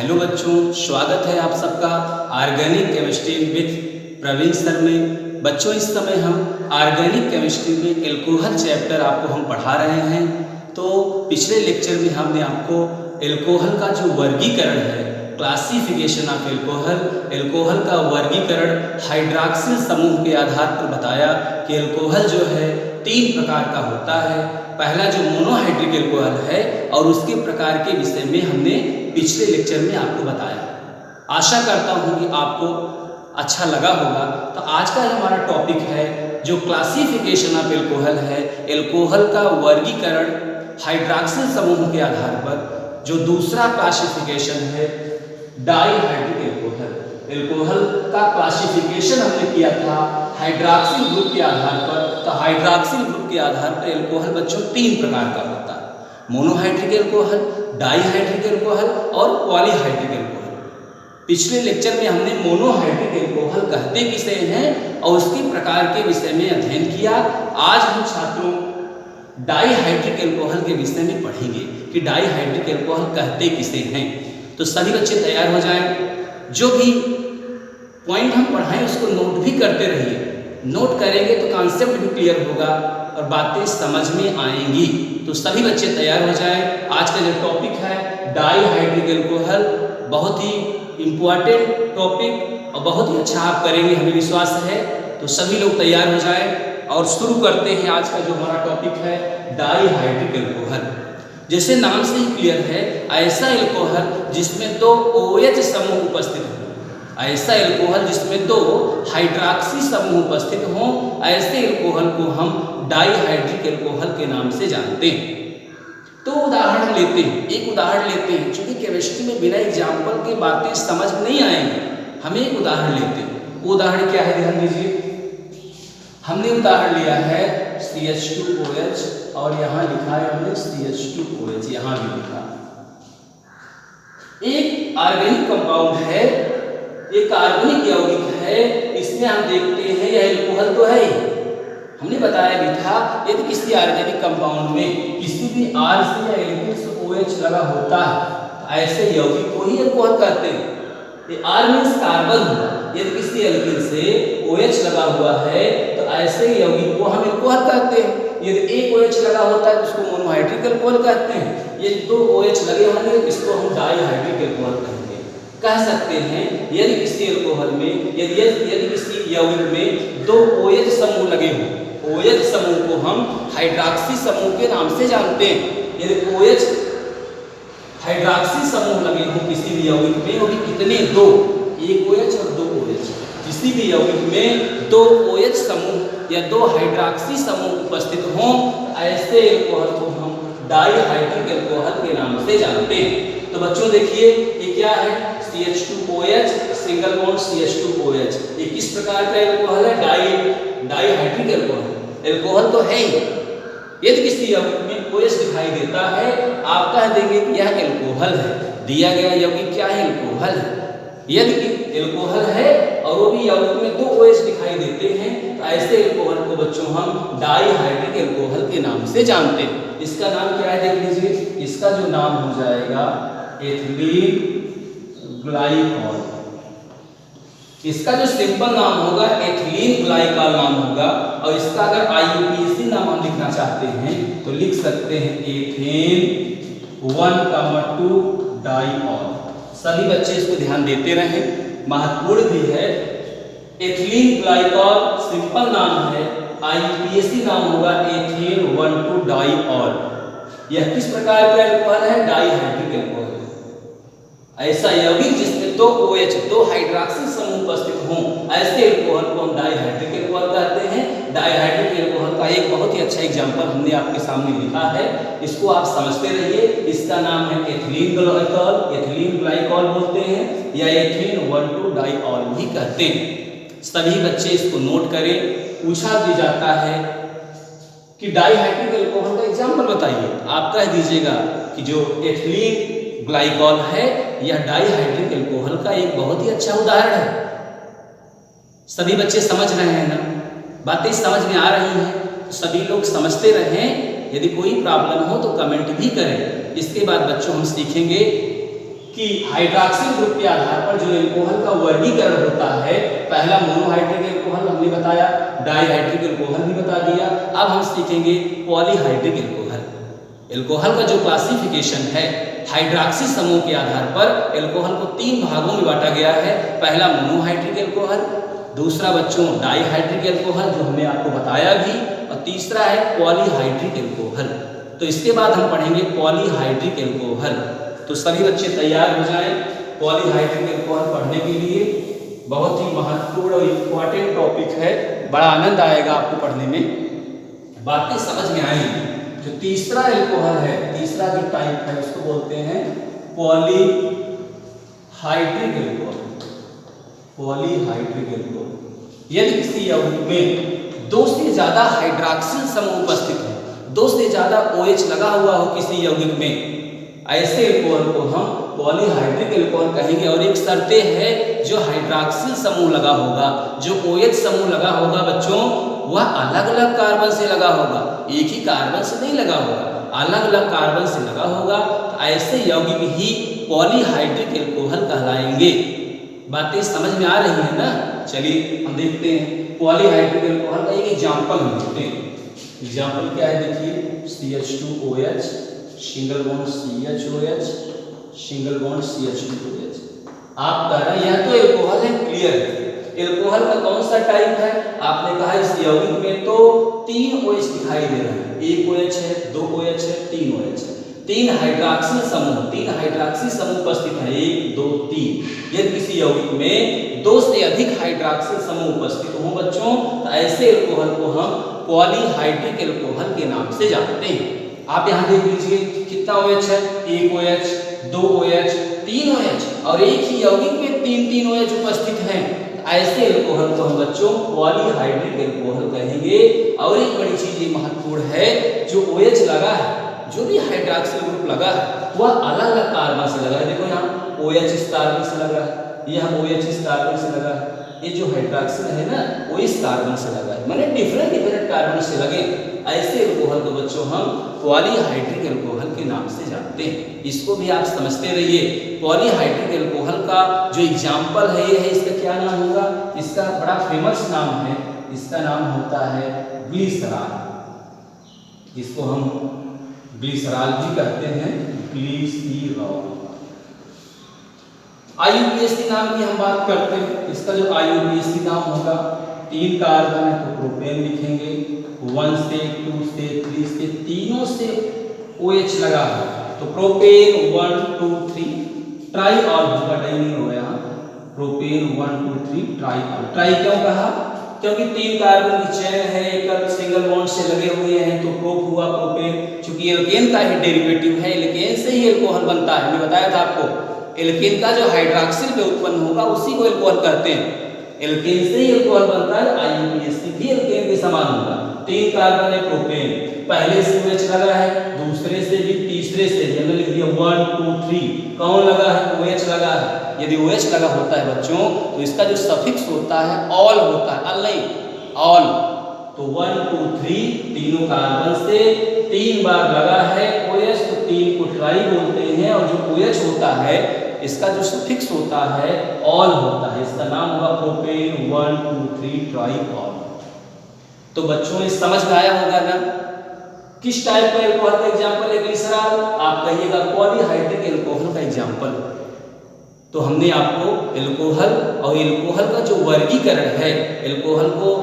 Hello बच्चों, स्वागत है आप सबका organic chemistry with Praveen sir में। बच्चों, इस समय हम ऑर्गेनिक केमिस्ट्री में एल्कोहल चैप्टर आपको हम पढ़ा रहे हैं। तो पिछले लेक्चर में हमने आपको एल्कोहल का जो वर्गीकरण है, क्लासिफिकेशन ऑफ एल्कोहल का वर्गीकरण हाइड्रॉक्सिल समूह के आधार पर बताया कि एल्कोहल जो है 3 प्रकार का होता है। पहला जो मोनोहाइड्रिक एल्कोहल है और उसके प्रकार के विषय में हमने पिछले लेक्चर में आपको बताया। आशा करता हूँ कि आपको अच्छा लगा होगा। तो आज का हमारा टॉपिक है जो क्लासिफिकेशन ऑफ एल्कोहल है, एल्कोहल का वर्गीकरण हाइड्रॉक्सिल समूह के आधार पर। जो दूसरा क्लासिफिकेशन है डाईहाइड्रिक एल्कोहल। एल्कोहल का क्लासिफिकेशन हमने किया था हाइड्रॉक्सिल ग्रुप के आधार पर। तो हाइड्रॉक्सिल ग्रुप के आधार पर एल्कोहल बच्चों 3 प्रकार का होता है: मोनोहाइड्रिक एल्कोहल, डाईहाइड्रिक एल्कोहल और पॉलीहाइड्रिक एल्कोहल। पिछले लेक्चर में हमने मोनोहाइड्रिक एल्कोहल कहते किसे हैं और उसके प्रकार के विषय में अध्ययन किया। आज हम छात्रों डाईहाइड्रिक एल्कोहल के विषय में पढ़ेंगे कि डाईहाइड्रिक एल्कोहल कहते किसे हैं। तो सभी बच्चे तैयार हो जाएं। जो भी पॉइंट हम पढ़ाएं उसको नोट भी करते रहिए। नोट करेंगे तो कॉन्सेप्ट भी क्लियर होगा और बातें समझ में आएंगी। तो सभी बच्चे तैयार हो जाएं। आज का जो टॉपिक है डाईहाइड्रिक एल्कोहल, बहुत ही इम्पोर्टेंट टॉपिक और बहुत ही अच्छा आप करेंगे, हमें विश्वास है। तो सभी लोग तैयार हो जाएं और शुरू करते हैं आज का जो हमारा टॉपिक है डाईहाइड्रिक एल्कोहल। जैसे नाम से ही क्लियर है, ऐसा एल्कोहल जिसमें 2 OH समूह उपस्थित हो। ऐसा एल्कोहल जिसमें 2 हाइड्रॉक्सी समूह उपस्थित हों, ऐसे एल्कोहल को हम डाईहाइड्रिक एल्कोहल के नाम से जानते हैं। तो उदाहरण लेते हैं, एक उदाहरण लेते हैं। चूंकि केमिस्ट्री में बिना एग्जाम्पल के बातें समझ नहीं आएंगी, हमें एक उदाहरण लेते हैं। वो उदाहरण क्या है, ध्यान दीजिए। हमने उदाहरण लिया है CH2OH और यहाँ लिखा है हमने CH2OH, यहाँ भी लिखा। एक ऑर्गेनिक कंपाउंड है, एक कार्बनिक यौगिक है। इसमें हम देखते हैं यह एल्कोहल तो है ही। हमने बताया भी था यदि किसी ऑर्गेनिक कंपाउंड में किसी भी R से या एल्किल से OH लगा होता है तो ऐसे यौगिक को ही एल्कोहल कहते हैं। ये R मींस कार्बन हुआ। यदि किसी एल्किल से OH लगा हुआ है तो ऐसे यौगिक को हम एल्कोहल कहते हैं। यदि एक OH लगा होता है तो उसको मोनोहाइड्रिक एल्कोहल कहते हैं। यदि 2 OH लगे होंगे तो इसको हम डाईहाइड्रिक एल्कोहल कहते हैं। कह सकते हैं यदि किसी एल्कोहल में यदि किसी यौगिक में 2 OH समूह लगे हों, OH समूह को हम हाइड्रॉक्सी समूह के नाम से जानते हैं। यदि OH हाइड्रॉक्सी समूह लगे हों किसी भी यौगिक में, वो भी कितने? 2, एक OH और 2 OH। किसी भी यौगिक में 2 OH समूह या 2 हाइड्रॉक्सी समूह उपस्थित हों, ऐसे एल्कोहल को हम डाईहाइड्रिक एल्कोहल के नाम से जानते हैं। तो बच्चों देखिए, ये क्या है? CH2OH single bond CH2OH। ये किस प्रकार का एल्कोहल है? Dihydric alcohol. एल्कोहल तो है ही। यदि किसी यौगिक में OH दिखाई देता है, आप कह देंगे कि यह एल्कोहल है। दिया गया यौगिक क्या है? एल्कोहल है। यदि एल्कोहल है और वो भी यौगिक में 2 OH दिखाई देते हैं तो ऐसे एल्कोहल को बच्चों हम डाईहाइड्रिक एल्कोहल के नाम से जानते हैं। इसका नाम क्या है देख लीजिए। इसका जो नाम हो जाएगा एथिलीन ग्लाइकॉल। इसका जो सिंपल नाम होगा एथिलीन ग्लाइकॉल नाम होगा। और इसका अगर IUPAC नाम हम लिखना चाहते हैं तो लिख सकते हैं एथेन 1,2 डाइऑल। सभी बच्चे इसको ध्यान देते रहें, महत्वपूर्ण भी है। एथिलीन ग्लाइकॉल सिंपल नाम है, IUPAC नाम होगा एथेन 1,2 डाइऑल। यह किस प्रकार का एल्कोहल है? Dihydric alcohol. ऐसा यौगिक जिसमें 2 OH 2 हाइड्रॉक्सिल समूह उपस्थित हों, ऐसे एल्कोहल को हम डाईहाइड्रिक एल्कोहल कहते हैं। डाईहाइड्रिक एल्कोहल का एक बहुत ही अच्छा एग्जांपल हमने आपके सामने लिखा है, इसको आप समझते रहिए। इसका नाम है एथिलीन ग्लाइकॉल। एथिलीन ग्लाइकॉल बोलते हैं या एथेन 1,2 डाइऑल भी कहते हैं। सभी बच्चे इसको नोट करें। पूछा भी जाता है कि डाईहाइड्रिक एल्कोहल का एग्जाम्पल बताइए। आप कह दीजिएगा कि जो एथिलीन ग्लाइकॉल है यह डाईहाइड्रिक एल्कोहल का एक बहुत ही अच्छा उदाहरण है। सभी बच्चे समझ रहे हैं ना? बातें समझ में आ रही हैं? तो सभी लोग समझते रहें। यदि कोई प्रॉब्लम हो तो कमेंट भी करें। इसके बाद बच्चों हम सीखेंगे कि हाइड्रॉक्सिल ग्रुप के आधार पर जो एल्कोहल का वर्गीकरण होता है, पहला मोनोहाइड्रिक एल्कोहल हमने बताया, डाइहाइड्रिक एल्कोहल भी बता दिया। अब हम सीखेंगे पॉलीहाइड्रिक एल्कोहल। एल्कोहल का जो क्लासिफिकेशन है, हाइड्रॉक्सी समूह के आधार पर एल्कोहल को 3 भागों में बांटा गया है। पहला मोनोहाइड्रिक एल्कोहल, दूसरा बच्चों डाइहाइड्रिक एल्कोहल जो हमने आपको बताया भी, और तीसरा है पॉलीहाइड्रिक एल्कोहल। तो इसके बाद हम पढ़ेंगे पॉलीहाइड्रिक एल्कोहल। तो सभी बच्चे तैयार हो जाएं पॉलीहाइड्रिक एल्कोहल पढ़ने के लिए। बहुत ही महत्वपूर्ण और इम्पोर्टेंट टॉपिक है, बड़ा आनंद आएगा आपको पढ़ने में, बातें समझ में आएंगी। जो तीसरा एल्कोहल है, तीसरा जो टाइप है उसको बोलते हैं पॉलीहाइड्रिक एल्कोहल। पॉलीहाइड्रिक एल्कोहल यदि किसी यौगिक में 2 से ज्यादा हाइड्रॉक्सिल समूह उपस्थित है, 2 से ज्यादा OH लगा हुआ हो किसी यौगिक में, ऐसे एल्कोहल को हम पॉलीहाइड्रिक एल्कोहल कहेंगे। और एक शर्त है, जो हाइड्रॉक्सिल समूह लगा होगा, जो OH समूह लगा होगा बच्चों, वह अलग अलग कार्बन से लगा होगा, एक ही कार्बन से नहीं लगा होगा, अलग अलग कार्बन से लगा होगा। तो ऐसे यौगिक ही पॉलीहाइड्रिक एल्कोहल कहलाएंगे। बातें समझ में आ रही है ना? चलिए हम देखते हैं पॉलीहाइड्रिक एल्कोहल का एक एग्जाम्पल हम देखते हैं। एग्जाम्पल क्या है देखिए, CH2OH, single bond CHOH, single bond CH2OH। आप कह रहे हैं यह तो एल्कोहल है, क्लियर है। एल्कोहल का कौन सा टाइप है? आपने कहा इस यौगिक में तो 3 OH दिखाई दे रहे हैं, 1 OH है, 2 OH है, 3 OH है। 3 हाइड्रॉक्सिल समूह, 3 हाइड्रॉक्सिल समूह उपस्थित है, 1 2 3। यदि किसी यौगिक में 2 से अधिक हाइड्रॉक्सिल समूह उपस्थित हो बच्चों, तो ऐसे एल्कोहल को हम पॉलीहाइड्रिक एल्कोहल के नाम से जानते हैं। आप यहाँ देख लीजिए कितना OH है, 1 OH, 2 OH, 3 OH, और एक ही यौगिक में 3 OH उपस्थित हैं। ऐसे एल्कोहल को हम बच्चों पॉलीहाइड्रिक एल्कोहल कहेंगे। और एक बड़ी चीज ये महत्वपूर्ण है, जो OH लगा है, जो भी हाइड्रॉक्सिल ग्रुप लगा है, वह अलग अलग कार्बन से लगा है। देखो यहाँ OH इस कार्बन से लगा है, यहाँ OH इस कार्बन से लगा है। ये जो हाइड्रॉक्सिल है ना, वो इस कार्बन से लगा है, माने डिफरेंट कार्बन से लगे। ऐसे एल्कोहल को बच्चों हम पॉलीहाइड्रिक एल्कोहल के नाम से जानते हैं। इसको भी आप समझते रहिए। पॉलीहाइड्रिक एल्कोहल का जो एग्जाम्पल है ये है, इसका क्या नाम होगा? इसका बड़ा फेमस नाम है, इसका नाम होता है ग्लिसरॉल। इसको हम ग्लिसरॉल भी कहते हैं, ग्लिसरॉल। IUPAC नाम की हम बात करते हैं। इसका जो IUPAC नाम होगा, 3 कार्बन है तो प्रोपेन लिखेंगे, 1 से 2 से 3 से, तीनों से OH लगा है तो प्रोपेन 1 2 3 ट्राई ऑल होगा, डाई नहीं होगा यहाँ। Propane 1 2 3 try all. ट्राई क्यों कहा? क्योंकि 3 कार्बन की चेन है, एक सिंगल बॉन्ड से लगे हुए हैं तो प्रोप हुआ प्रोपेन। चूंकि एल्केन का ही डेरिवेटिव है, एल्केन से ही एल्कोहल बनता है, मैंने बताया था आपको। एल्केन का जो हाइड्रॉक्सिल पे उत्पन्न होगा उसी को एल्कोहल कहते हैं। एल्केन से ही एल्कोहल बनता है, IUPAC भी एल्केन के समान होगा। 3 कार्बन है प्रोपेन, पहले से OH लगा है, दूसरे से भी, तीसरे से भी, हमने लिख दिया 1 2 3। कौन लगा है? OH लगा है। यदि OH लगा होता है बच्चों, तो इसका जो सफिक्स होता है ऑल होता है, अल नहीं, ऑल। तो 1 2 3 तीनों कार्बन से 3 बार लगा है OH, तो 3 को ट्राई बोलते हैं। और जो OH होता है, इसका जो सफिक्स होता है ऑल होता है, इसका नाम होगा प्रोपेन 1 2 3 ट्राई ऑल। तो बच्चों ये समझ में आया होगा ना? किस टाइप का एल्कोहल का एग्जांपल है ग्लिसरॉल? आप कहिएगा पॉलीहाइड्रिक एल्कोहल का एग्जांपल। तो हमने आपको एल्कोहल और एल्कोहल का जो वर्गीकरण है, एल्कोहल को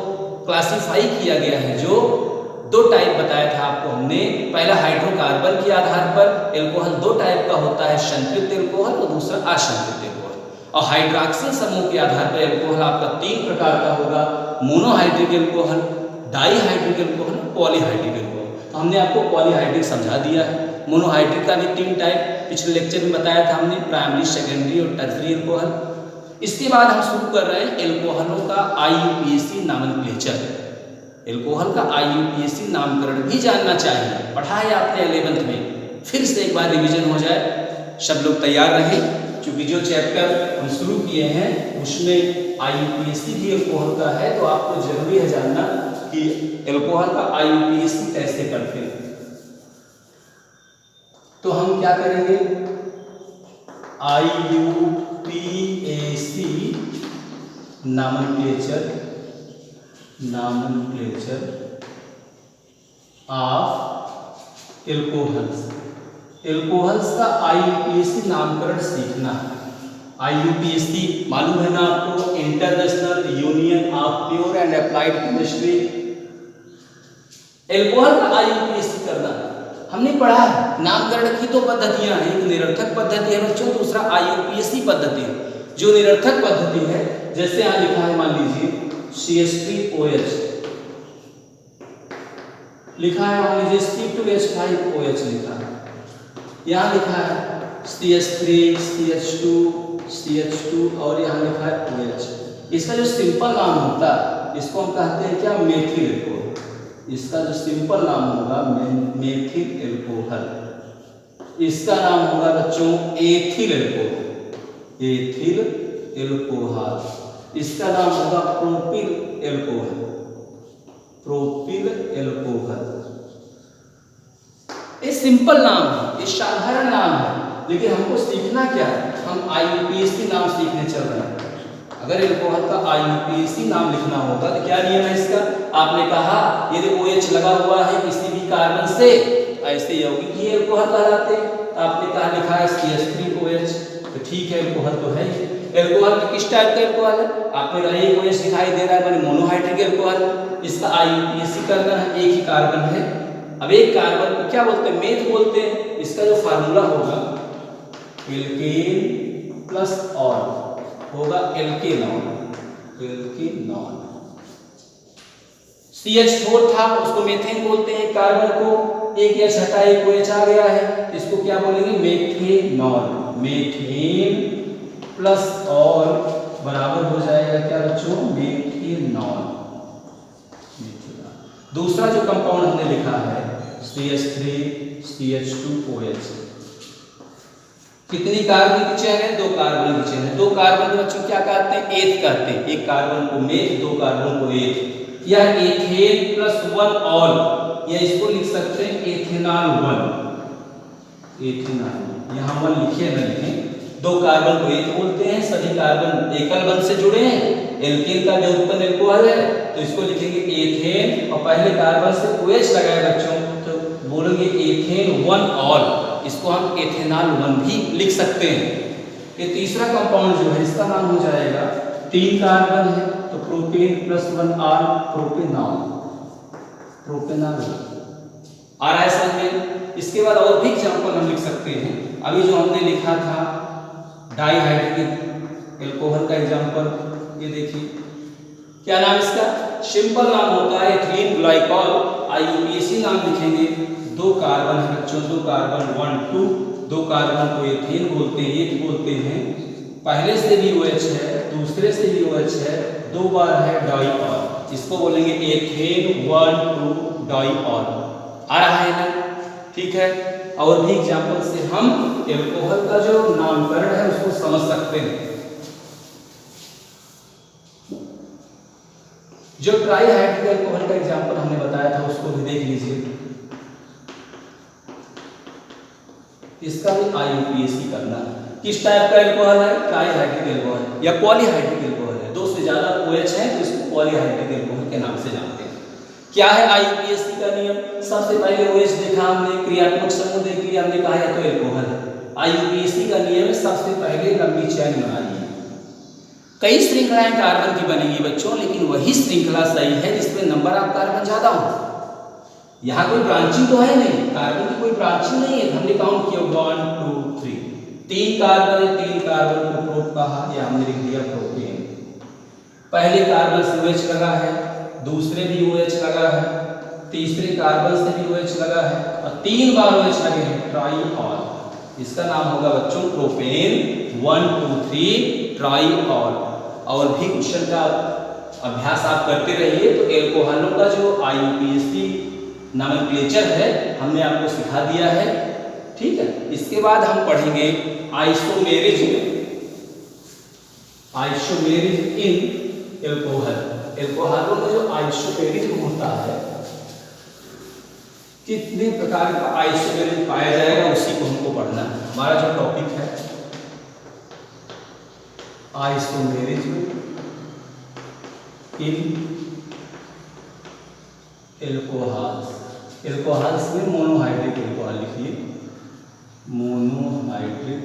क्लासिफाई किया गया है, जो 2 टाइप बताया था आपको हमने। पहला हाइड्रोकार्बन के आधार पर एल्कोहल 2 टाइप का होता है, संतृप्त एल्कोहल और दूसरा असंतृप्त एल्कोहल। और हाइड्रॉक्सिल समूह के आधार पर एल्कोहल आपका 3 प्रकार का होगा, monohydric alcohol, dihydric alcohol, polyhydric alcohol. तो हमने आपको पॉलीहाइड्रिक समझा दिया है। मोनोहाइड्रिक का भी 3 टाइप पिछले लेक्चर में बताया था हमने, प्राइमरी, सेकेंडरी और टर्सरी एल्कोहल। इसके बाद हम शुरू कर रहे हैं एल्कोहलों का IUPAC नॉमेनक्लेचर। एल्कोहल का IUPAC नामकरण भी जानना चाहिए, पढ़ा है आपने 11th में, फिर से एक बार रिवीजन हो जाए। सब लोग तैयार रहें, क्योंकि जो चैप्टर हम शुरू किए हैं उसमें IUPAC भी एल्कोहल का है, तो आपको जरूरी है जानना कि एल्कोहल का IUPAC कैसे करते हैं। तो हम क्या करेंगे, IUPAC nomenclature of alcohols. Alcohols का IUPAC नामकरण सीखना है। IUPAC मालूम है ना आपको, international union of pure and applied chemistry. Alcohol का IUPAC करना हमने पढ़ा है। नामकरण की तो पद्धतियां हैं, एक निरर्थक पद्धति है बच्चों, दूसरा IUPAC पद्धति है। जो निरर्थक पद्धति है, जैसे यहां लिखा है, मान लीजिए CH3OH लिखा है, मान लीजिए C2H5OH लिखा है, यहां लिखा है CH3 CH2 CH2 और यहाँ लिखा है OH। इसका जो सिंपल नाम होता है इसको हम कहते हैं क्या, मेथिल एल्कोहल। इसका जो सिंपल नाम होगा मेथिल एल्कोहल। इसका नाम होगा बच्चों एथिल एल्कोहल, एथिल एल्कोहल। इसका नाम होगा प्रोपिल एल्कोहल, प्रोपिल एल्कोहल। ये सिंपल नाम है, ये साधारण नाम है, लेकिन हमको सीखना क्या है, हम IUPAC नाम सीखने चल रहे हैं। अगर एल्कोहल का IUPAC नाम लिखना होगा तो क्या नियम है इसका, आपने कहा यदि OH लगा हुआ है किसी भी कार्बन से, ऐसे यौगिक ही एल्कोहल कहलाते हैं। आपने कहा लिखा है CH3OH, तो ठीक है एल्कोहल तो है। एल्कोहल किस टाइप का एल्कोहल है, आपने कहा एक OH दिखाई दे रहा है, माने मोनोहाइड्रिक एल्कोहल। इसका IUPAC करना है, एक ही कार्बन है। अब एक कार्बन को क्या बोलते हैं, मेथ बोलते हैं। इसका जो फार्मूला होगा एल्केन प्लस ऑल होगा एल्केनॉल, एल्केनॉल। CH4 था, उसको मेथेन बोलते हैं कार्बन को, एक या छठा एक OH आ गया है, इसको क्या बोलेंगे, मेथेनॉल। मेथेन प्लस ऑल बराबर हो जाएगा क्या बच्चों, मेथेनॉल। दूसरा जो कंपाउंड हमने लिखा है CH3 CH2OH। कितनी कार्बन की चेन है, 2 कार्बन की चेन है। 2 कार्बन को बच्चों क्या कहते हैं, एथ कहते हैं। एक कार्बन को मेथ, 2 कार्बन को एथ। यह एथेन प्लस 1 ऑल, या इसको लिख सकते हैं एथेनॉल 1, एथेनॉल। यहाँ 1 लिखे न लिखें, 2 कार्बन को एथ बोलते हैं। सभी कार्बन एकल बंध से जुड़े हैं। एल्केन का जो उत्पन्न एल्कोहल है, तो इसको लिखेंगे एथेन, और पहले कार्बन से OH लगाए बच्चों, तो बोलेंगे एथेन 1 ऑल। इसको हम एथेनॉल 1 भी लिख सकते हैं। ये तीसरा कंपाउंड जो है इसका नाम हो जाएगा, 3 कार्बन है तो प्रोपेन प्लस 1 ऑल, प्रोपेनॉल, प्रोपेनॉल आ रहा है समझ में। इसके बाद और भी एग्जाम्पल हम लिख सकते हैं। अभी जो हमने लिखा था डाइहाइड्रिक एल्कोहल का एग्जाम्पल, ये देखिए क्या नाम इसका, सिंपल नाम होता है एथिलीन ग्लाइकॉल। IUPAC नाम लिखेंगे। 2 कार्बन है बच्चों, 2 कार्बन 1 2, 2 कार्बन को एथेन बोलते हैं, एक बोलते हैं। पहले से भी OH है, दूसरे से भी OH है, 2 बार है डाइऑल, इसको बोलेंगे एथेन 1 2 डाइऑल। आ रहा है ना, ठीक है। और भी एग्जाम्पल से हम एल्कोहल का जो नामकरण है उसको समझ सकते हैं। जो ट्राईहाइड्रिक एल्कोहल का एग्जाम्पल हमने बताया था उसको भी देख लीजिए। इसका भी IUPAC करना है। किस टाइप का एल्कोहल है, ट्राईहाइड्रिक एल्कोहल या पॉलीहाइड्रिक एल्कोहल है। 2 से ज्यादा OH है तो इसको पॉलीहाइड्रिक एल्कोहल के नाम से जानते हैं। क्या है IUPAC का नियम, सबसे पहले OH देखा हमने, क्रियात्मक समूह देख लिया, हमने कहा या तो एल्कोहल है। IUPAC का नियम सबसे पहले लंबी चेन बनानी है। कई श्रृंखलाएं कार्बन की बनेगी बच्चों, लेकिन वही श्रृंखला सही है जिसमें नंबर ऑफ कार्बन ज्यादा हो। यहाँ कोई ब्रांचिंग तो है नहीं, कार्बन की कोई ब्रांचिंग नहीं है। हमने काउंट किया 1 2 3, 3 कार्बन है, 3 कार्बन को प्रोप कहा, या हमने लिख दिया प्रोपेन। पहले कार्बन से OH लगा है, दूसरे भी OH लगा है, तीसरे कार्बन से भी OH लगा है, और 3 बार OH लगे हैं, ट्राईऑल। इसका नाम होगा बच्चों प्रोपेन 1 2 3 ट्राईऑल। और भी क्वेश्चन का अभ्यास आप करते रहिए। तो एल्कोहलों का जो IUPAC नॉमेनक्लेचर है हमने आपको सिखा दिया है, ठीक है। इसके बाद हम पढ़ेंगे आइसोमेरिज्म, आइसोमेरिज्म इन एल्कोहल। एल्कोहलों में जो आइसोमेरिज्म होता है, कितने प्रकार का आइसोमेरिज्म पाया जाएगा, उसी को हमको पढ़ना है। हमारा जो टॉपिक है आइसोमेरिज्म इन एल्कोहल्स। एल्कोहल्स में मोनोहाइड्रिक एल्कोहल लिखिए, मोनोहाइड्रिक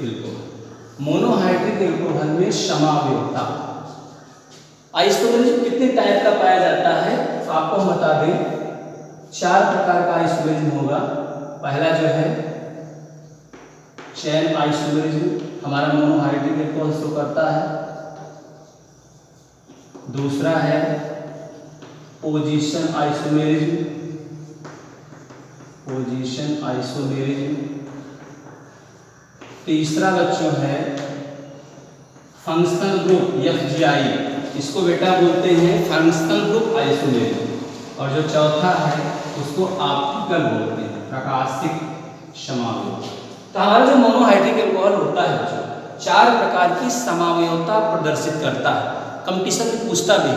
एल्कोहल। मोनोहाइड्रिक एल्कोहल में समावयवता। आइसोमेरिज्म कितने टाइप का पाया जाता है तो आपको हम बता दें, 4 प्रकार का आइसोमेरिज्म होगा। पहला जो है चेन आइसोमेरिज्म, हमारा मोनोहाइड्रिक एल्कोहल शो करता है। दूसरा है पोजीशन आइसोमेरिज्म, पोजीशन आइसोमेरिज्म। तीसरा बच्चों है फंक्शनल ग्रुप FGI, इसको बेटा बोलते हैं फंक्शनल ग्रुप आइसोमेरिज्म। और जो चौथा है उसको ऑप्टिकल बोलते हैं, प्रकाशिक समावयव। तो हमारा जो मोनोहाइड्रिक एल्कोहल होता है बच्चों, 4 प्रकार की समावयवता प्रदर्शित करता है। कंपटीशन में पूछता भी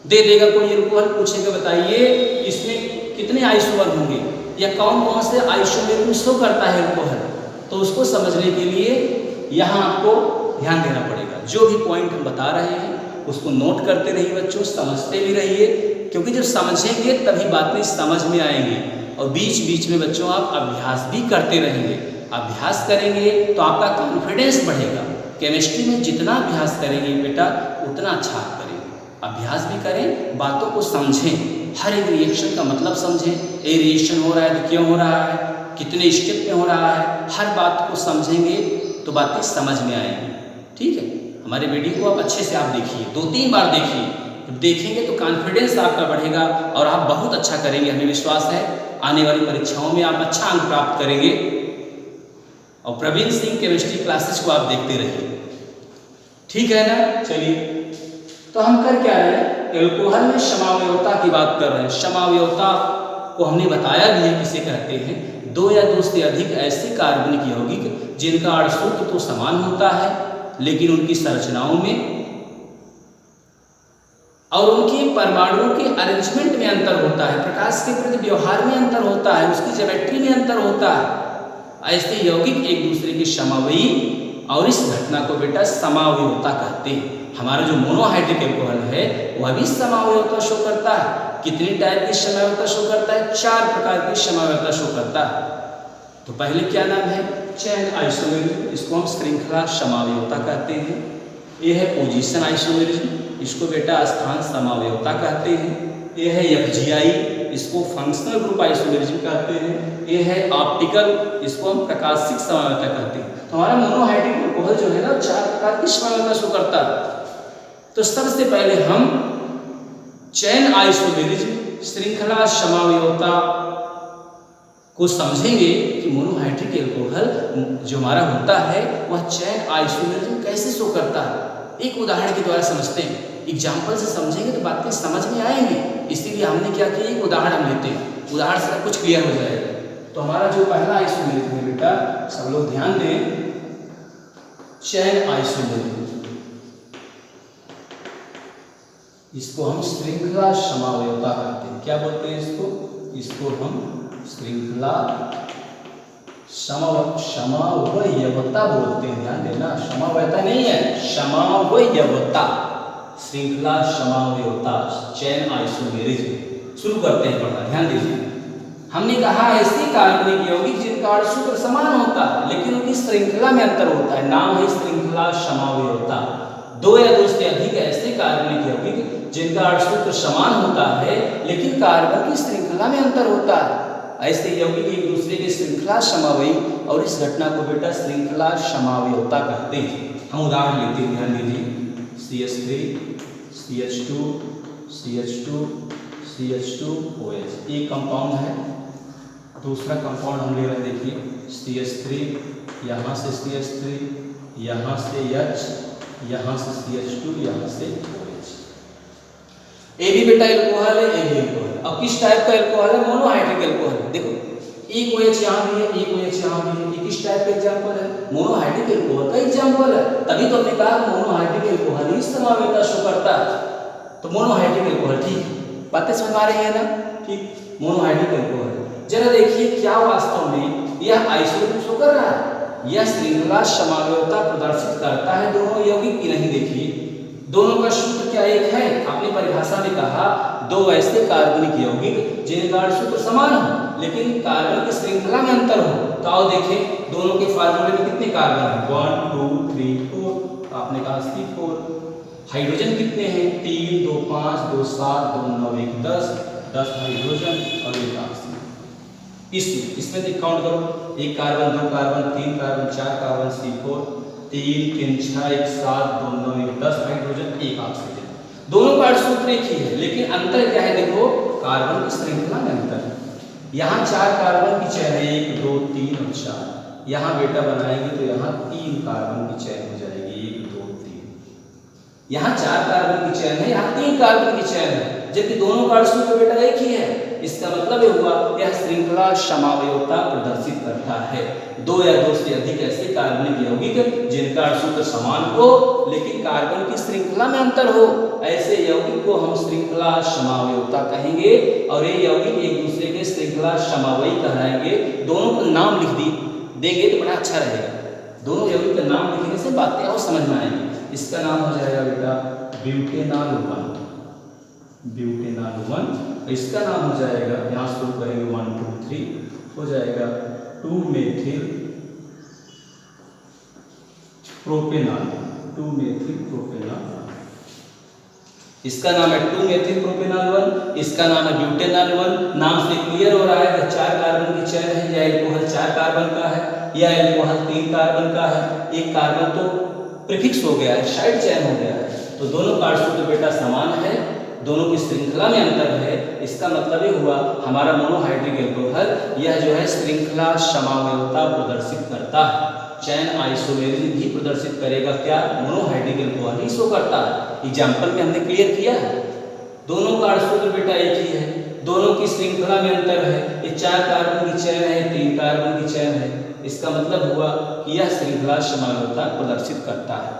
दे देगा, कोई एल्कोहल पूछेगा बताइए इसमें कितने आइसोमर होंगे या कौन कौन से आइसोमेर में शो करता है एल्कोहल, तो उसको समझने के लिए यहाँ आपको ध्यान देना पड़ेगा। जो भी पॉइंट हम बता रहे हैं उसको नोट करते रहिए बच्चों, समझते भी रहिए, क्योंकि जब समझेंगे तभी बातें समझ में आएंगी। और बीच बीच में बच्चों आप अभ्यास भी करते रहेंगे। अभ्यास करेंगे तो आपका कॉन्फिडेंस बढ़ेगा। केमिस्ट्री में जितना अभ्यास करेंगे बेटा उतना अच्छा आप करेंगे। अभ्यास भी करें, बातों को समझें, हर एक रिएक्शन का मतलब समझें। ये रिएक्शन हो रहा है तो क्यों हो रहा है, कितने स्टेप में हो रहा है, हर बात को समझेंगे तो बातें समझ में आएंगी। ठीक है, हमारे वीडियो को आप अच्छे से आप देखिए, 2-3 बार देखिए। जब देखेंगे तो कॉन्फिडेंस आपका बढ़ेगा और आप बहुत अच्छा करेंगे। हमें विश्वास है आने वाली परीक्षाओं में आप अच्छा अंक प्राप्त करेंगे। और प्रवीण सिंह केमिस्ट्री क्लासेस को आप देखते रहिए, ठीक है ना। चलिए, तो हम कर क्या रहे हैं, एल्कोहल में समावयवता की बात कर रहे हैं। समावयवता को हमने बताया भी है किसे कहते हैं। 2 या 2 से अधिक ऐसे कार्बनिक यौगिक जिनका अणु सूत्र तो समान होता है लेकिन उनकी संरचनाओं में और उनके परमाणुओं के अरेंजमेंट में अंतर होता है, प्रकाश के प्रति व्यवहार में अंतर होता है, उसकी ज्योमेट्री में अंतर होता है। ऐसे यौगिक एक दूसरे के समवयी और इस घटना को बेटा समावयवता कहते हैं। हमारा जो मोनोहाइड्रिक एल्कोहल है वह भी समावयवता शो करता है। कितनी टाइप की समावयवता शो करता है, 4 प्रकार की समावयवता शो करता है। तो पहले क्या नाम है, चेन आइसोमेरिज्म, इसको हम श्रृंखला समावयवता कहते हैं। ये है पोजीशन आइसोमेरिज्म, इसको बेटा स्थान समावयवता कहते हैं। ये है FGI, इसको फंक्शनल ग्रुप आइसोमेरिज्म कहते हैं। ये है ऑप्टिकल, इसको हम प्रकाशिक समावयवता कहते हैं। तो हमारा मोनोहाइड्रिक एल्कोहल जो है ना 4 प्रकार की समावयवता शो करता है। तो सबसे पहले हम चेन आइसोमेरिज्म, श्रृंखला समावयवता को समझेंगे कि मोनोहाइड्रिक एल्कोहल जो हमारा होता है वह चेन आइसोमेरिज्म कैसे शो करता है। एक उदाहरण के द्वारा समझते हैं, एग्जाम्पल से समझेंगे तो बातें समझ में आएंगी। इसीलिए हमने क्या किया, एक उदाहरण हम लेते हैं, उदाहरण से सब कुछ क्लियर हो जाएगा। तो हमारा जो पहला आइसोमेरिज्म है बेटा, सब लोग ध्यान दें, चेन आइसोमेरिज्म, इसको हम श्रृंखला समावयवता कहते हैं। क्या बोलते हैं इसको, इसको हम श्रृंखला समावयवता बोलते हैं। ध्यान देना, समावयवता नहीं है, समावयवता, श्रृंखला समावयवता, चेन आइसोमेरिज्म। शुरू करते हैं पढ़ना, ध्यान दीजिए। हमने कहा ऐसे कार्बनिक यौगिक जिनका अणु सूत्र समान होता है लेकिन उनकी श्रृंखला में अंतर होता है, नाम है श्रृंखला समावयवता। 2 या 2 से अधिक ऐसे कार्बनिक यौगिक जिनका अणु सूत्र समान होता है लेकिन कार्बन की श्रृंखला में अंतर होता है, ऐसे यौगिक एक दूसरे के श्रृंखला समवयी और इस घटना को बेटा श्रृंखला समावयवता कहते हैं। हम उदाहरण लेते हैं, ध्यान दीजिए, CH3 CH2 CH2 CH2 OH, एक कंपाउंड है। दूसरा कंपाउंड हम ले रहे हैं, देखिए CH3, यहाँ से CH3, यहाँ से H, यहाँ से CH2, यहाँ से OH। ये भी बेटा एल्कोहल है, ये भी एल्कोहल है। अब किस टाइप का एल्कोहल है, मोनोहाइड्रिक एल्कोहल है। देखो एक OH यहाँ भी है, एक OH यहाँ भी है, ये किस टाइप का एग्जाम्पल है, मोनोहाइड्रिक एल्कोहल का एग्जाम्पल है। तभी तो हमने कहा मोनोहाइड्रिक एल्कोहल ही समावयवता शो करता है। तो मोनोहाइड्रिक एल्कोहल, ठीक, बातें समझ आ रही है ना, ठीक, मोनोहाइड्रिक एल्कोहल। जरा देखिए क्या वास्तव में यह आइसोमेरिज्म शो कर रहा है। यह श्रृंखला समावयवता प्रदर्शित करता है दोनों यौगिक की नहीं। देखिए दोनों का सूत्र क्या एक है? आपने परिभाषा में कहा दो ऐसे कार्बनिक यौगिक जिनका सूत्र समान हो लेकिन कार्बन की श्रृंखला में अंतर हो। तो आओ देखें दोनों के फार्मूले में कितने कार्बन हैं? 1 2 3 4। आपने कहा C4। हाइड्रोजन कितने हैं? 3 2 5 2 7 2 9 1 10 हाइड्रोजन और 1 ऑक्सीजन। इसमें देख काउंट करो, 1 carbon 2 carbon 3 carbon 4 carbon C4 3 3 6 1 7 2 9 1 10 hydrogen 1 oxygen. दोनों का सूत्र एक ही है लेकिन अंतर क्या है? देखो कार्बन की श्रृंखला में अंतर है। यहाँ 4 कार्बन की चेन है 1 2 3 और 4। यहाँ बेटा बनाएंगे तो यहाँ 3 कार्बन की चेन हो जाएगी 1 2 3। यहाँ 4 कार्बन की चेन है, यहाँ 3 कार्बन की चेन है, जबकि दोनों का सूत्र बेटा एक ही है। इसका मतलब ये हुआ यह श्रृंखला समावयवता प्रदर्शित करता है। दो या दो से अधिक ऐसे कार्बनिक यौगिक जिनका सूत्र समान हो लेकिन कार्बन की श्रृंखला में अंतर हो, ऐसे यौगिक को हम श्रृंखला समावयवता कहेंगे और ये यौगिक एक दूसरे के श्रृंखला समावयी कहलाएंगे। दोनों का नाम लिख देंगे तो बड़ा अच्छा रहेगा। दोनों यौगिक का नाम लिखने से बातें और समझ में आएंगी। इसका नाम हो जाएगा बेटा ब्यूटेनॉल 1, ब्यूटेनॉल 1। इसका नाम हो जाएगा, यहाँ शुरू करेंगे 1 2 3 हो जाएगा 2 मेथिल प्रोपेनॉल, 2 मेथिल प्रोपेनॉल। इसका नाम है 2 मेथिल प्रोपेनॉल 1, इसका नाम है ब्यूटेनॉल 1। नाम से क्लियर हो रहा है कि 4 कार्बन की चेन है, यह एल्कोहल 4 कार्बन का है, यह एल्कोहल 3 कार्बन का है। एक कार्बन तो प्रीफिक्स हो गया है, साइड चेन हो गया है, तो दोनों का सूत्र बेटा समान है, दोनों की श्रृंखला में अंतर है। इसका मतलब ये हुआ हमारा मोनोहाइड्रिक एल्कोहल यह जो है श्रृंखला समावयवता प्रदर्शित करता है। चैन आइसोमेरिज्म भी प्रदर्शित करेगा। क्या? मोनोहाइड्रिक एल्कोहल ही शो करता है। एग्जाम्पल में हमने क्लियर किया है। दोनों का सूत्र बेटा एक ही है, दोनों की श्रृंखला में अंतर है। ये 4 कार्बन की चैन है, 3 कार्बन की चैन है। इसका मतलब हुआ कि यह श्रृंखला समावयवता प्रदर्शित करता है।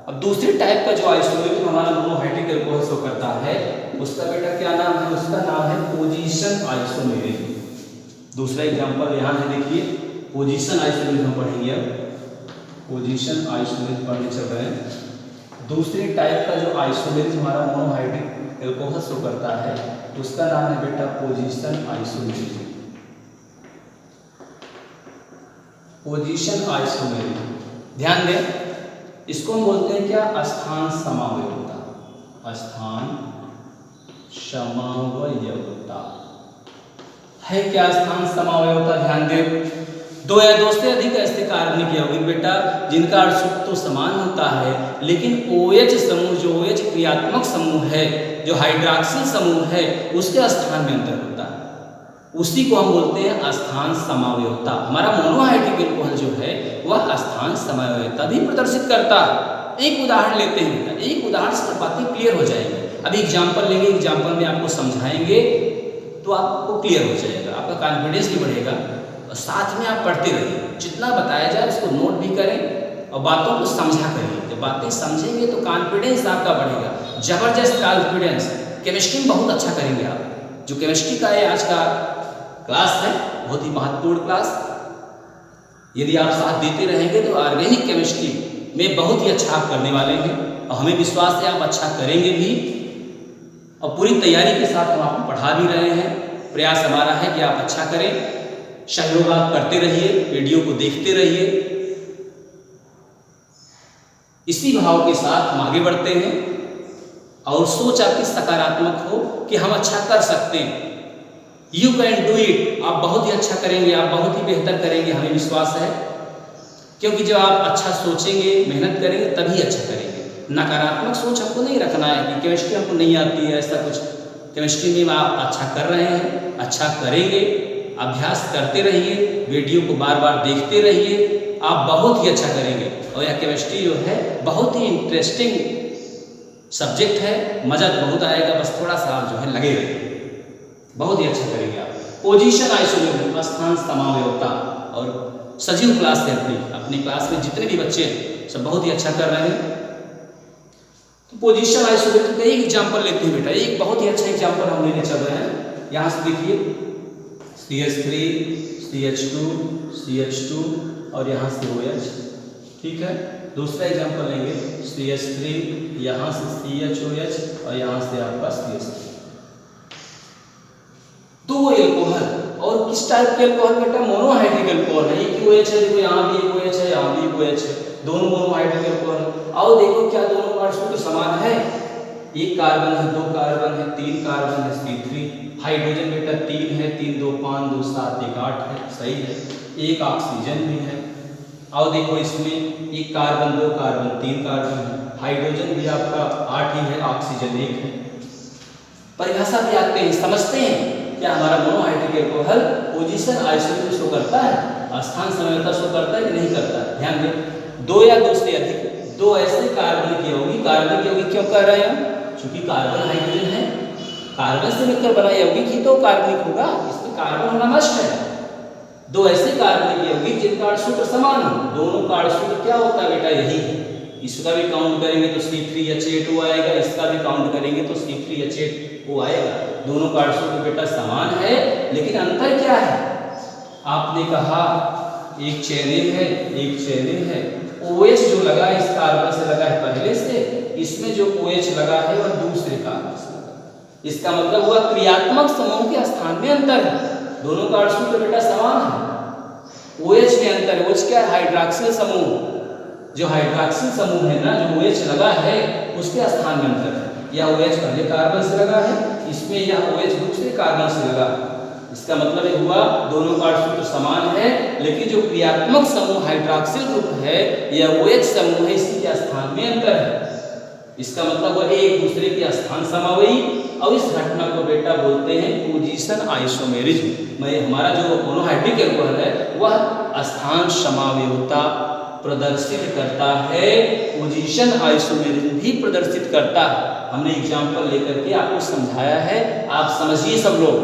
अब दूसरी टाइप का जो आइसोमेरिज्म हमारा मोनोहाइड्रिक एल्कोहल शो करता है उसका बेटा क्या नाम है? उसका नाम है पोजीशन आइसोमेरिज्म। दूसरा एग्जांपल यहाँ है, देखिए पोजीशन आइसोमेरिज्म पढ़ेंगे। अब पोजीशन आइसोमेरिज्म पढ़ने चल रहे हैं। दूसरी टाइप का जो आइसोमेरिज्म हमारा मोनोहाइड्रिक एल्कोहल शो करता है उसका नाम है बेटा पोजीशन आइसोमेरिज्म। पोजीशन आइसोमेरिज्म, ध्यान दें, इसको हम बोलते हैं क्या? स्थान समावयवता। स्थान समावयवता है क्या? स्थान समावयवता। ध्यान दें, दो या दो से अधिक ऐसे कार्बनिक यौगिक बेटा जिनका सूत्र तो समान होता है लेकिन OH समूह, जो OH क्रियात्मक समूह है, जो हाइड्रॉक्सिल समूह है, उसके स्थान में अंतर होता है, उसी को हम बोलते हैं स्थान समावयवता। हमारा मोनोहाइड्रिक एल्कोहल जो है वह स्थान समावयवता भी प्रदर्शित करता है। एक उदाहरण लेते हैं बेटा, एक उदाहरण से बातें क्लियर हो जाएंगी। अभी एग्जाम्पल लेंगे, एग्जाम्पल में आपको समझाएंगे तो आपको क्लियर हो जाएगा, आपका कॉन्फिडेंस भी बढ़ेगा और साथ में आप पढ़ते रहिए। जितना बताया जाए उसको नोट भी करें और बातों को समझा करिए। जब बातें समझेंगे तो कॉन्फिडेंस आपका बढ़ेगा, जबरदस्त कॉन्फिडेंस। केमिस्ट्री में बहुत अच्छा करेंगे आप। जो केमिस्ट्री का है आज का क्लास है बहुत ही महत्वपूर्ण क्लास। यदि आप साथ देते रहेंगे तो ऑर्गेनिक केमिस्ट्री में बहुत ही अच्छा आप करने वाले हैं और हमें विश्वास है आप अच्छा करेंगे भी। और पूरी तैयारी के साथ हम आपको पढ़ा भी रहे हैं। प्रयास हमारा है कि आप अच्छा करें, सहयोग आप करते रहिए, वीडियो को देखते रहिए। इसी भाव के साथ हम आगे बढ़ते हैं और सोच आपकी सकारात्मक हो कि हम अच्छा कर सकते हैं। You can do it. आप बहुत ही अच्छा करेंगे, आप बहुत ही बेहतर करेंगे, हमें विश्वास है। क्योंकि जब आप अच्छा सोचेंगे, मेहनत करेंगे तभी अच्छा करेंगे। नकारात्मक सोच हमको नहीं रखना है कि केमिस्ट्री हमको नहीं आती है, ऐसा कुछ। केमिस्ट्री में आप अच्छा कर रहे हैं, अच्छा करेंगे, अभ्यास करते रहिए, वीडियो को बार बार देखते रहिए, आप बहुत ही अच्छा करेंगे। और यह केमिस्ट्री जो है बहुत ही इंटरेस्टिंग सब्जेक्ट है, मजा तो बहुत आएगा, बस थोड़ा सा आप जो है लगे रहिए, बहुत ही अच्छा करेंगे आप। पोजीशन आइसोमेरिज्म, स्थान समावयवता, और सजीव क्लास है अपनी क्लास में जितने भी बच्चे हैं सब बहुत ही अच्छा कर रहे हैं। तो पोजीशन आइसोमेरिज्म का एक एग्जांपल लेते हैं बेटा, एक बहुत ही अच्छा एग्जांपल हम लेने चल रहे हैं। यहाँ से देखिए CH3 CH2 CH2 और यहाँ से OH। ठीक है, दूसरा एग्जांपल लेंगे CH3, यहाँ से CHOH और यहाँ से आपका CH3। दो एल्कोहल, और किस टाइप के एल्कोहल बेटा? मोनोहाइड्रिक एल्कोहल है। एक OH है, देखो यहाँ भी एक OH है, यहाँ भी एक OH है, दोनों मोनोहाइड्रिक एल्कोहल। आओ देखो क्या दोनों पार्ट्स तो समान है। एक कार्बन है, दो कार्बन है, तीन कार्बन है, C3। हाइड्रोजन बेटा 3 है, 3 2 5 2 7 1 8 है, सही है। एक ऑक्सीजन भी है। आओ देखो इसमें एक कार्बन, दो कार्बन, तीन कार्बन है। हाइड्रोजन भी आपका 8 ही है, ऑक्सीजन 1 है। परिभाषा भी आते हैं, समझते हैं क्या हमारा monohydric alcohol position isomerism show करता है, स्थान समयता शो करता है कि नहीं करता है? ध्यान दें, दो या दो से अधिक, दो ऐसे कार्बनिक यौगिक, कार्बनिक यौगिक क्यों कह रहे हैं हम? क्योंकि कार्बन हाइड्रोजन है, कार्बन से मिलकर बना यौगिक ही तो कार्बनिक होगा, इसमें कार्बन होना मस्ट है। दो ऐसे कार्बनिक यौगिक जिनका अणुसूत्र समान हो, दोनों का अणुसूत्र क्या होता है बेटा? यही है। इसका भी काउंट करेंगे तो C3H8O आएगा, इसका भी काउंट करेंगे तो C3H8O आएगा। दोनों का अणुसूत्र बेटा समान है, लेकिन अंतर क्या है? आपने कहा एक चेने है, एक चेने है। OH जो लगा है इस कार्बन से लगा है पहले से, इसमें जो OH लगा है वह दूसरे कार्बन से लगा। इसका मतलब हुआ क्रियात्मक समूह के स्थान में अंतर है। दोनों का अणुसूत्र बेटा समान है, OH में अंतर है। OH क्या है? हाइड्रॉक्सिल समूह। जो हाइड्रॉक्सिल समूह है ना, जो OH लगा है उसके स्थान में अंतर है। या OH पहले कार्बन से लगा है, इसमें या OH दूसरे कार्बन से लगा। इसका मतलब ये हुआ दोनों का अणुसूत्र समान है, लेकिन जो क्रियात्मक समूह हाइड्रॉक्सिल ग्रुप है या OH समूह है, इसी के स्थान में अंतर है। इसका मतलब वह एक दूसरे के स्थान समावयी, और इस घटना को बेटा बोलते हैं पोजीशन आइसोमेरिज्म। मैं हमारा जो मोनोहाइड्रिक एल्कोहल है वह स्थान समावयता प्रदर्शित करता है, पोजीशन आइसोमेरिज्म भी प्रदर्शित करता है। हमने एग्जाम्पल लेकर के आपको समझाया है, आप समझिए, सब लोग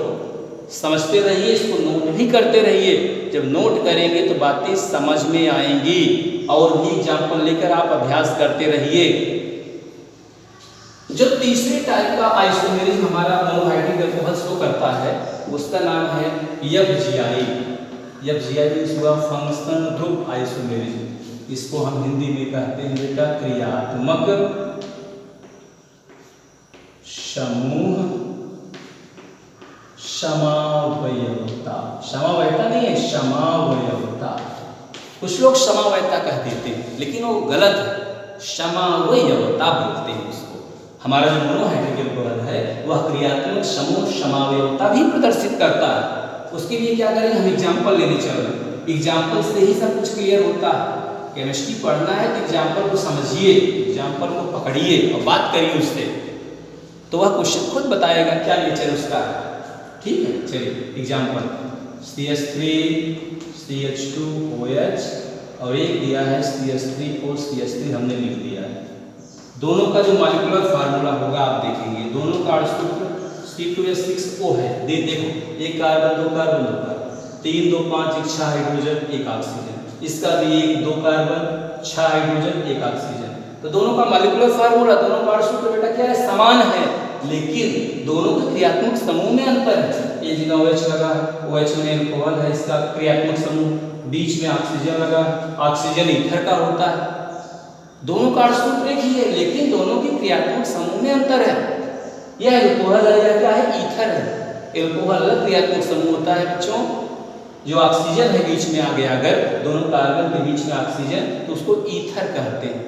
समझते रहिए, इसको नोट भी करते रहिए। जब नोट करेंगे तो बातें समझ में आएंगी, और भी एग्जाम्पल लेकर आप अभ्यास करते रहिए। जो तीसरे टाइप का आइसोमेरिज्म हमारा मोनोहाइड्रिक एल्कोहल शो करता है उसका नाम है FGI। FGI हुआ फंक्शनल ग्रुप आइसोमेरिज्म। इसको हम हिंदी में कहते हैं बेटा क्रियात्मक समूह समावयवता। समावयता नहीं है, समावयवता। कुछ लोग समावयता कह देते हैं, लेकिन वो गलत है, समावयवता बोलते हैं उसको। हमारा जो मोनोहाइड्रिक एल्कोहल है वह क्रियात्मक समूह समावयवता भी प्रदर्शित करता है। उसके लिए क्या करेंगे? हम एग्जाम्पल लेने चल रहे हैं, एग्जाम्पल से ही सब कुछ क्लियर होता है। केमिस्ट्री पढ़ना है तो एग्जाम्पल को समझिए, एग्जाम्पल को पकड़िए और बात करिए उससे, तो वह क्वेश्चन खुद बताएगा क्या नेचर है उसका। ठीक है, चलिए एग्जाम्पल CH3 CH2OH और एक दिया है CH3O CH3 हमने लिख दिया है। दोनों का जो मॉलिक्यूलर फार्मूला होगा आप देखेंगे, दोनों का अणुसूत्र C2H6O है। देखो, एक कार्बन, दो कार्बन, दो कार्बन, 3 2 5 1 6 हाइड्रोजन, एक ऑक्सीजन। इसका भी एक, दो कार्बन, 6 हाइड्रोजन, एक ऑक्सीजन। तो दोनों का मॉलिक्यूलर फार्मूला, दोनों का अणुसूत्र बेटा क्या है? समान है, लेकिन दोनों के क्रियात्मक समूह में अंतर है। ये जगह OH लगा, OH में एल्कोहल है, इसका क्रियात्मक समूह, बीच में ऑक्सीजन लगा, ऑक्सीजन ईथर का होता है। दोनों का अणुसूत्र एक ही है, लेकिन दोनों के क्रियात्मक समूह में अंतर है। यह एल्कोहल है, यह क्या है? ईथर है। एल्कोहल क्रियात्मक समूह होता है बच्चों, जो ऑक्सीजन है बीच में आ गया, अगर दोनों कार्बन के बीच में ऑक्सीजन, तो उसको ईथर कहते हैं।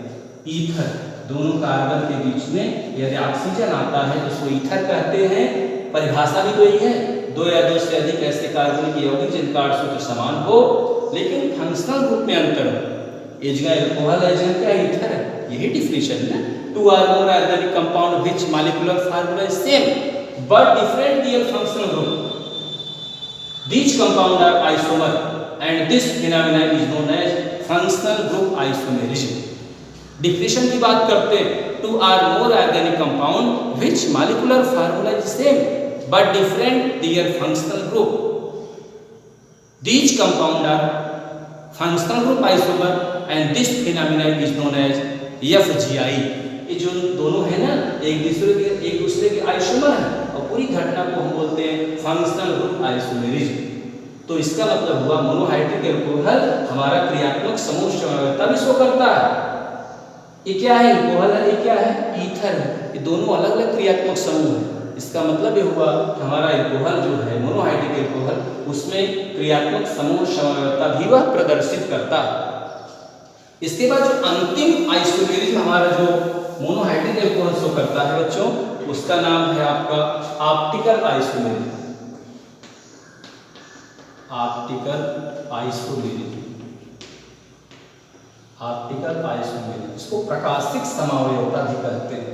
ईथर, दोनों कार्बन के बीच में यदि ऑक्सीजन आता है तो उसको ईथर कहते हैं। परिभाषा भी तो यही है, दो या दो से अधिक ऐसे कार्बनिक यौगिक जिनका अणुसूत्र समान हो लेकिन फंक्शनल ग्रुप में अंतर हो। ये जगह एल्कोहल है, जगह क्या ईथर है, यही डिफिनेशन है। Two or more organic compound which molecular formula is same but different their functional group, these compounds are isomer and this phenomenon is known as functional group isomerism। Definition की बात करते हैं, two or more organic compound which molecular formula is same but different their functional group, these compounds are functional group isomer and this phenomenon is known as FGI। ये जो दोनों है ना एक दूसरे के आइसोमर है, और पूरी घटना को हम बोलते हैं फंक्शनल ग्रुप आइसोमेरिज्म। तो इसका मतलब हुआ मोनोहाइड्रिक एल्कोहल हमारा क्रियात्मक समूह समवायता भी शो करता है। ये क्या है? एल्कोहल है। ये क्या है? ईथर है। ये दोनों अलग अलग क्रियात्मक समूह है। इसका मतलब ये हुआ कि हमारा एल्कोहल जो है मोनोहाइड्रिक एल्कोहल, उसमें क्रियात्मक समूह समवायता भी वह प्रदर्शित करता है। इसके बाद जो अंतिम आइसोमेरिज्म हमारा जो मोनोहाइड्रिक एल्कोहल शो करता है बच्चों, उसका नाम है आपका optical isomerism. Optical isomerism, optical isomerism, इसको प्रकाशिक समावयवता भी कहते हैं।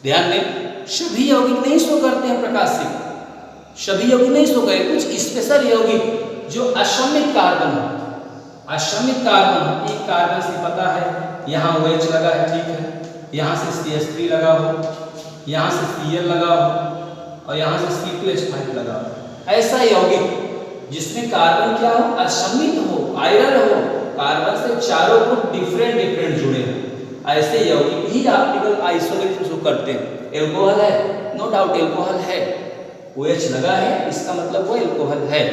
ध्यान दें, सभी यौगिक नहीं शो करते हैं प्रकाशिक, सभी यौगिक नहीं शो करें, कुछ स्पेशल यौगिक जो असमित कार्बन हो, असमित कार्बन, एक कार्बन से पता है यहाँ OH लगा है, ठीक है, यहाँ से CH3 लगा हो, यहाँ से Cl लगा हो और यहाँ से C2H5 लगा हो। ऐसा यौगिक जिसमें कार्बन क्या हो? असमित हो, कायरल हो, कार्बन से चारों ग्रुप डिफरेंट जुड़े हो, ऐसे यौगिक ही ऑप्टिकल आइसोमेरिज्म शो करते हैं। एल्कोहल है, नो डाउट एल्कोहल है, OH लगा है, इसका मतलब वो एल्कोहल है।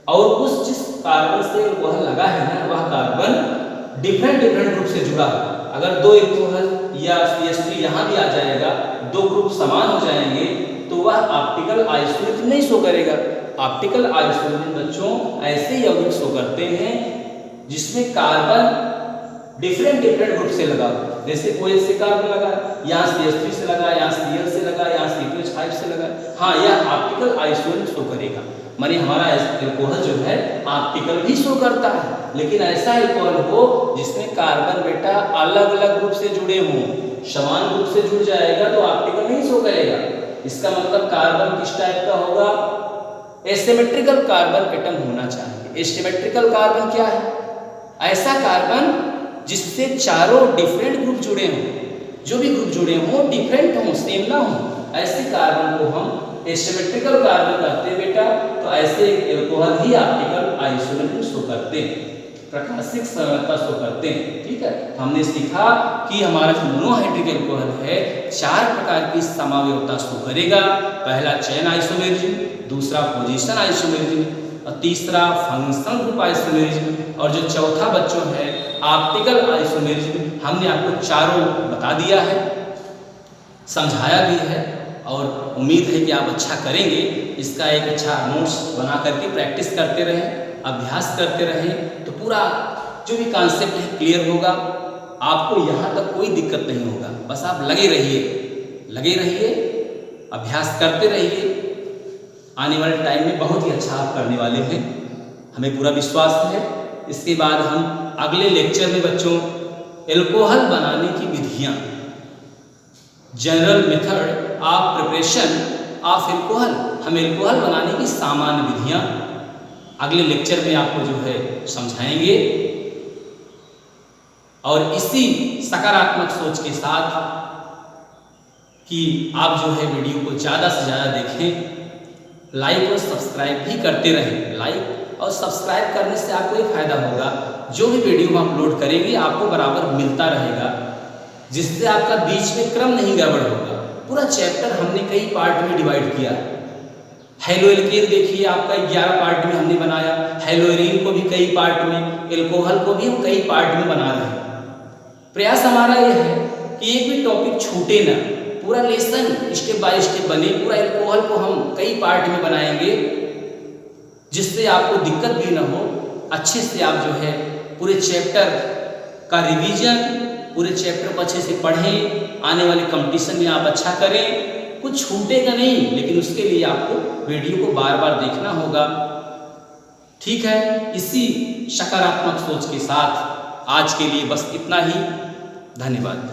और उस जिस कार्बन से एल्कोहल लगा है ना, वह कार्बन डिफरेंट ग्रुप से जुड़ा है। अगर दो एल्कोहल या CH3 यहाँ भी आ जाएगा, दो ग्रुप समान हो जाएंगे, तो वह ऑप्टिकल आइसोमेरिज्म नहीं शो करेगा। ऑप्टिकल आइसोमेरिज्म बच्चों ऐसे यौगिक शो करते हैं जिसमें कार्बन डिफरेंट ग्रुप से लगा हो, जैसे OH से कार्बन लगा, यहाँ CH3 से लगा, यहाँ Cl से लगा, यहाँ C2H5 से लगा। हाँ, यह ऑप्टिकल आइसोमेरिज्म शो करेगा। माने हमारा एल्कोहल जो है ऑप्टिकल भी शो करता है, लेकिन ऐसा एल्कोहल हो जिसमें कार्बन बेटा अलग अलग ग्रुप से जुड़े हों, समान ग्रुप से जुड़ जाएगा तो ऑप्टिकल नहीं शो करेगा। इसका मतलब कार्बन किस टाइप का होगा? एसिमेट्रिकल कार्बन एटम होना चाहिए। एसिमेट्रिकल कार्बन क्या है? ऐसा कार्बन जिससे चारों डिफरेंट ग्रुप जुड़े हों, जो भी ग्रुप जुड़े हों डिफरेंट हों, सेम ना हो, ऐसे कार्बन को हम एसिमेट्रिकल कार्बन कहते हैं बेटा। तो ऐसे एल्कोहल ही ऑप्टिकल आइसोमेरिज्म शो करते हैं, प्रकाशिक समवायता शो करते हैं। ठीक है, हमने सीखा कि हमारा जो मोनोहाइड्रिक एल्कोहल है 4 प्रकार की समावयवता शो करेगा। पहला चेन आइसोमेरिज्म, दूसरा पोजीशन आइसोमेरिज्म और तीसरा फंक्शनल ग्रुप आइसोमेरिज्म, और जो चौथा बच्चों है ऑप्टिकल आइसोमेरिज्म। हमने आपको चारों बता दिया है, समझाया भी है, और उम्मीद है कि आप अच्छा करेंगे। इसका एक अच्छा नोट्स बना करके प्रैक्टिस करते रहें, अभ्यास करते रहें, तो पूरा जो भी कॉन्सेप्ट है क्लियर होगा। आपको यहाँ तक कोई दिक्कत नहीं होगा। बस आप लगे रहिए, अभ्यास करते रहिए। आने वाले टाइम में बहुत ही अच्छा आप करने वाले हैं, हमें पूरा विश्वास है। इसके बाद हम अगले लेक्चर में बच्चों एल्कोहल बनाने की विधियाँ, general method of preparation of alcohol, हम एल्कोहल बनाने की सामान्य विधियाँ अगले लेक्चर में आपको जो है समझाएंगे। और इसी सकारात्मक सोच के साथ कि आप जो है वीडियो को ज़्यादा से ज़्यादा देखें, लाइक और सब्सक्राइब भी करते रहें। लाइक और सब्सक्राइब करने से आपको एक फ़ायदा होगा, जो भी वीडियो हम अपलोड करेंगे आपको बराबर मिलता रहेगा, जिससे आपका बीच में क्रम नहीं गड़बड़ होगा। पूरा चैप्टर हमने कई पार्ट में डिवाइड किया। हेलो एल्केन देखिए आपका 11 पार्ट में हमने बनाया, हेलोएरीन को भी कई पार्ट में, एल्कोहल को भी हम कई पार्ट में बना रहे हैं। प्रयास हमारा यह है कि एक भी टॉपिक छूटे ना, पूरा लेसन स्टेप बाय स्टेप बने। पूरा एल्कोहल को हम कई पार्ट में बनाएंगे, जिससे आपको दिक्कत भी ना हो। अच्छे से आप जो है पूरे चैप्टर का रिवीजन, पूरे चैप्टर को अच्छे से पढ़ें, आने वाले कंपटीशन में आप अच्छा करें। कुछ छूटेगा नहीं, लेकिन उसके लिए आपको वीडियो को बार बार देखना होगा। ठीक है, इसी सकारात्मक सोच के साथ आज के लिए बस इतना ही। धन्यवाद।